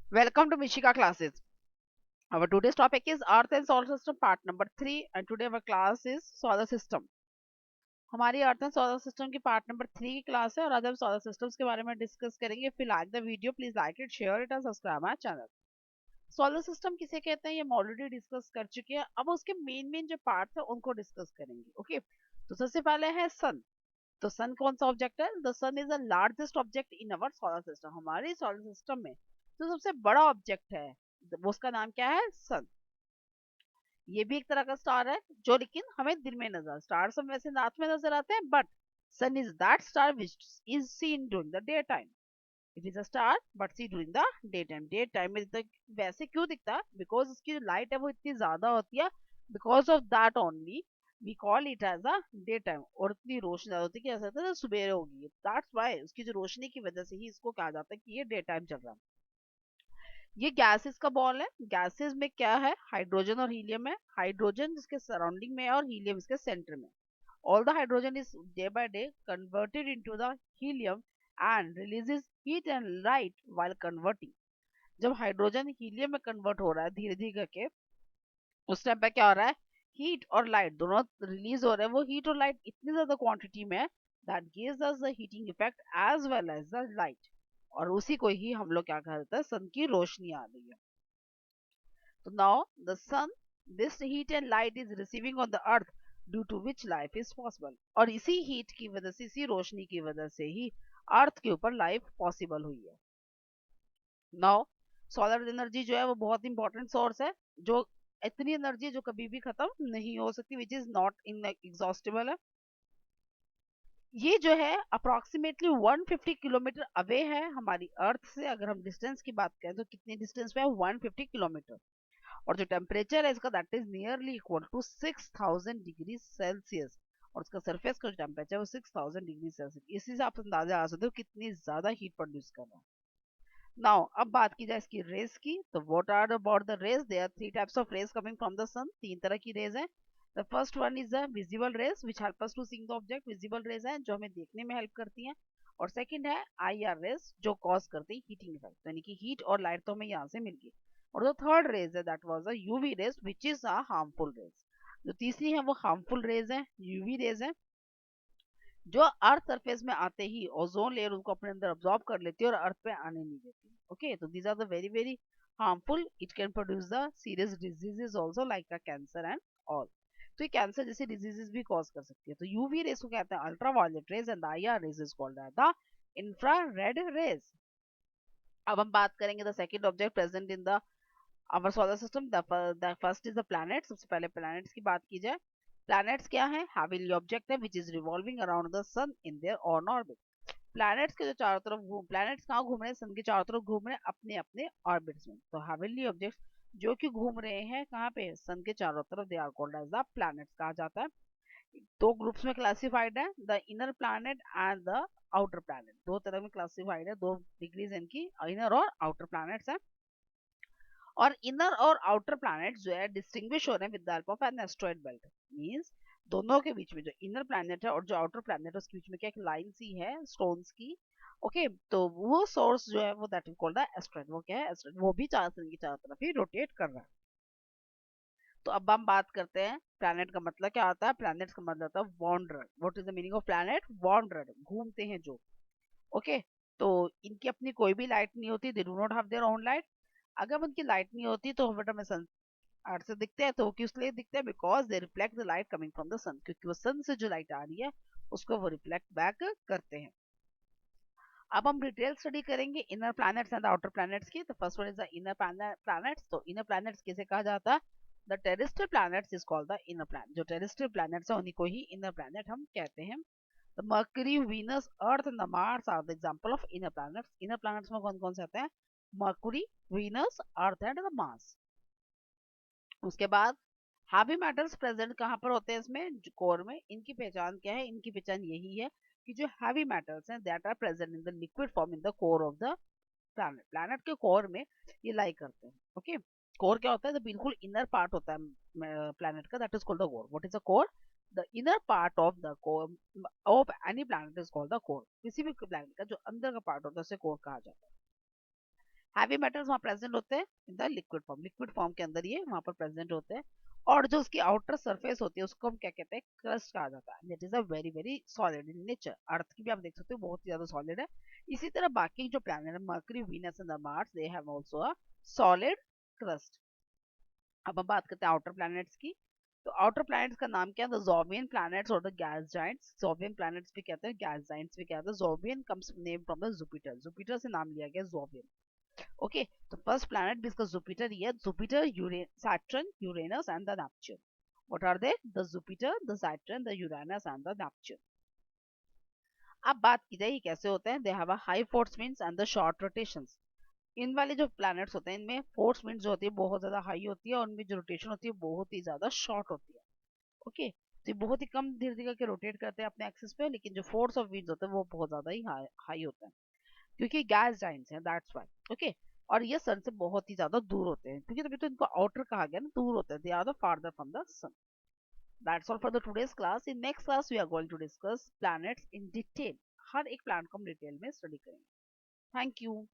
Welcome to Mishika classes. Our today's topic is Earth and Solar System part number 3 and today our class is Solar System. हमारी earth and solar system की part number 3 की class है और आज हम solar systems के बारे में डिस्कस करेंगे. If you like the video please like it, share it and subscribe my channel. Solar system किसे कहते हैं ये हम ऑलरेडी डिस्कस कर चुके हैं. अब उसके मेन मेन जो पार्ट्स है उनको डिस्कस करेंगे. ओके तो सबसे पहले है सन. तो सन कौन सा ऑब्जेक्ट है? The sun is the largest object in our solar system. हमारे सोलर सिस्टम में जो सबसे बड़ा ऑब्जेक्ट है वो उसका नाम क्या है? सन. ये भी एक तरह का स्टार है जो लेकिन हमें दिन में नजर, स्टार्स हम वैसे रात में नजर आते हैं but sun is that star which is seen during the day time. It is a star but see during the day time में वैसे क्यों दिखता है? बिकॉज उसकी जो लाइट है वो इतनी ज्यादा होती है. Because of that only we call it as a day time. और इतनी रोशनी ज्यादा होती है कि ऐसा लगता है सुबह होगी. दैट्स वाई उसकी जो रोशनी की वजह से ही इसको कहा जाता है कि ये डे टाइम चल रहा है. ये गैसेस का बॉल है. गैसेस में क्या है? हाइड्रोजन और हीलियम है. हाइड्रोजन इसके सराउंडिंग में है और हीलियम इसके सेंटर में. All the hydrogen is day by day converted into the helium and releases heat and light while converting. जब हाइड्रोजन हीलियम में कन्वर्ट हो रहा है धीरे धीरे करके, उस टाइम पे क्या हो रहा है? हीट और लाइट दोनों रिलीज हो रहे हैं. वो हीट और लाइट इतनी ज्यादा क्वांटिटी में है that gives us the heating effect as well as the light. और उसी को ही हम लोग क्या कहते हैं? सन की रोशनी आ रही है. So now the sun, this heat and light is receiving on the earth due to which life is possible. और इसी हीट की वजह से, इसी रोशनी की वजह से ही अर्थ के ऊपर लाइफ पॉसिबल हुई है. नाउ सोलर एनर्जी जो है वो बहुत इंपॉर्टेंट सोर्स है. जो इतनी एनर्जी जो कभी भी खत्म नहीं हो सकती, which is not in exhaustible है. ये जो है अप्रोक्सीमेटली 150 किलोमीटर अवे है हमारी अर्थ से. अगर हम डिस्टेंस की बात करें तो कितने डिस्टेंस पे है? 150 किलोमीटर. और जो टेम्परेचर है इसका that is nearly equal to 6000 degree Celsius. और उसका सरफेस का जो टेम्परेचर है वो 6000 डिग्री सेल्सियस. इसी से आप अंदाजा आ सकते हो कितनी ज्यादा हीट प्रोड्यूस कर रहा है. नाउ अब बात की जाए इसकी रेस की. तो what are about the rays? There are three types of rays coming from the sun. तीन तरह की रेज है. The first one is the visible rays which help us to see the object. Visible rays है जो हमें देखने में help करती हैं. और सेकंड है आई आर रेस जो कॉज करती है हीटिंग इफेक्ट, यानी कि हीट और लाइट तो हमें यहाँ से मिल गई. और जो थर्ड रेज है that was a UV rays which is a harmful rays. जो तीसरी है वो हार्मफुल रेज है, यूवी रेज है, जो अर्थ सरफेस में आते ही ओजोन लेयर उनको अपने अंदर अब्सॉर्ब कर लेती है और अर्थ पे आने नहीं देती. ओके तो these are the very very harmful. It can produce the serious diseases also like the cancer and all. तो ये कैंसर जैसे डिजीजेस भी कॉज कर सकती है. तो यूवी रेस को कहते हैं ultraviolet rays and the IR rays is called the infrared rays. अब हम बात करेंगे the second object present in the our solar system. The first is the planet. सबसे पहले प्लैनेट्स की बात की जाए. प्लैनेट्स क्या है? हेवनली ऑब्जेक्ट है which is revolving around the sun in their on orbit. Planets के जो चारों तरफ घूम, प्लैनेट्स कहाँ घूम रहे हैं? सन के चारों तरफ घूम रहे हैं अपने अपने ऑर्बिट्स में. तो हेवनली ऑब्जेक्ट्स जो कि घूम रहे हैं कहाँ पे? सन के चारों तरफ, they are called as the planets कहा जाता है. दो ग्रुप्स में क्लासिफाइड है, the inner planet and the outer planet. दो तरह में क्लासिफाइड है, दो डिग्रीज इनकी, इनर और आउटर प्लैनेट्स है. और इनर और आउटर प्लैनेट्स जो है डिस्टिंग्विश हो रहे हैं with the help of an asteroid belt. Means दोनों के बीच में जो इनर प्लैनेट है और जो आउटर प्लैनेट है उसके बीच में क्या एक लाइन सी है स्टोन्स की. ओके तो वो सोर्स जो है वो that is called the asteroid. वो क्या है? एस्ट्रॉइड. वो भी चार सन की चारों तरफ ही रोटेट कर रहा है. तो अब हम बात करते हैं प्लैनेट का मतलब क्या होता है. प्लैनेट का मतलब होता है wanderer. What is the meaning of planet? Wanderer, घूमते हैं जो. ओके तो इनकी अपनी कोई भी लाइट नहीं होती. They do not have their own light. अगर उनकी लाइट नहीं होती तो बट हमें सन अर्थ से दिखते हैं. तो वो किस लिए दिखते हैं? Because they reflect the light coming from the sun. क्योंकि वो सन से जो लाइट आ रही है उसको वो रिफ्लेक्ट बैक करते हैं. अब हम डिटेल स्टडी करेंगे inner planets and outer planets की. तो first one is the inner planets. तो इनर प्लैनेट्स किसे कहा जाता है? The terrestrial planets is called the inner planet. जो टेरेस्ट्रियल प्लैनेट्स है उन्हीं को ही इनर प्लैनेट हम कहते हैं. The Mercury, Venus, Earth and the Mars are the example of inner planets. Inner planets में कौन कौन से आते हैं? Mercury, Venus, Earth and the Mars. उसके बाद हैवी मेटल्स प्रेजेंट कहाँ पर होते हैं इसमें? कोर में. इनकी पहचान क्या है? इनकी पहचान यही है कि जो हैवी मेटल्स हैं that are present in the liquid form in the core of the planet. Planet के कोर में ये लाई करते हैं. ओके कोर क्या होता है? तो बिल्कुल इनर पार्ट होता है प्लैनेट का, that is called the core. What is the core? The inner part of the core of any planet is called the core. किसी भी प्लैनेट का जो अंदर का पार्ट होता है उसे कोर कहा जाता है. हैवी मेटल्स वहाँ प्रेजेंट होते हैं इन द लिक्विड फॉर्म के अंदर ये वहाँ पर प्रेजेंट होते हैं। और जो उसकी आउटर सरफेस होती है उसको हम क्या कहते हैं, क्रस्ट कहा जाता है। It is a very very solid in nature. Earth की भी आप देख सकते हो बहुत ही ज्यादा सॉलिड है। इसी तरह बाकी जो प्लैनेट है, mercury, Venus and Mars, they have also a solid crust. अब हम बात करते हैं आउटर प्लैनेट्स की। तो आउटर प्लैनेट्स का नाम क्या है? द जोवियन प्लैनेट्स और the gas giants. Jovian planets भी कहते हैं, गैस जाइंट्स भी कहते हैं। Jovian comes name from the Jupiter, Jupiter से नाम लिया गया जोवियन। ओके, तो फर्स्ट प्लैनेट जिसका जुपिटर ही है, Jupiter, Saturn, Uranus and the Neptune. What are they? The Jupiter, the Saturn, the Uranus and the Neptune. अब बात की जाए ये कैसे होते हैं। They have a high force winds and the short rotations. इन वाले जो प्लैनेट्स होते हैं इनमें फोर्स विंड्स जो होती है बहुत ज्यादा हाई होती है और उनमें जो रोटेशन होती है बहुत ही ज्यादा शॉर्ट होती है। ओके, तो ये बहुत ही कम धीरे धीरे करके रोटेट करते हैं अपने एक्सिस पे, लेकिन जो फोर्स ऑफ विंड्स होते हैं वो बहुत ज्यादा ही हाई होता है, क्योंकि गैस जाइंट्स हैं, दैट्स व्हाई। ओके, और ये सन से बहुत ही ज्यादा दूर होते हैं, क्योंकि तभी तो इनको आउटर कहा गया ना, दूर होते हैं, they are the farther from the sun. That's all for the today's class. In next class we are going to discuss planets in detail. हर एक प्लैनेट को हम डिटेल में स्टडी करेंगे। Thank you.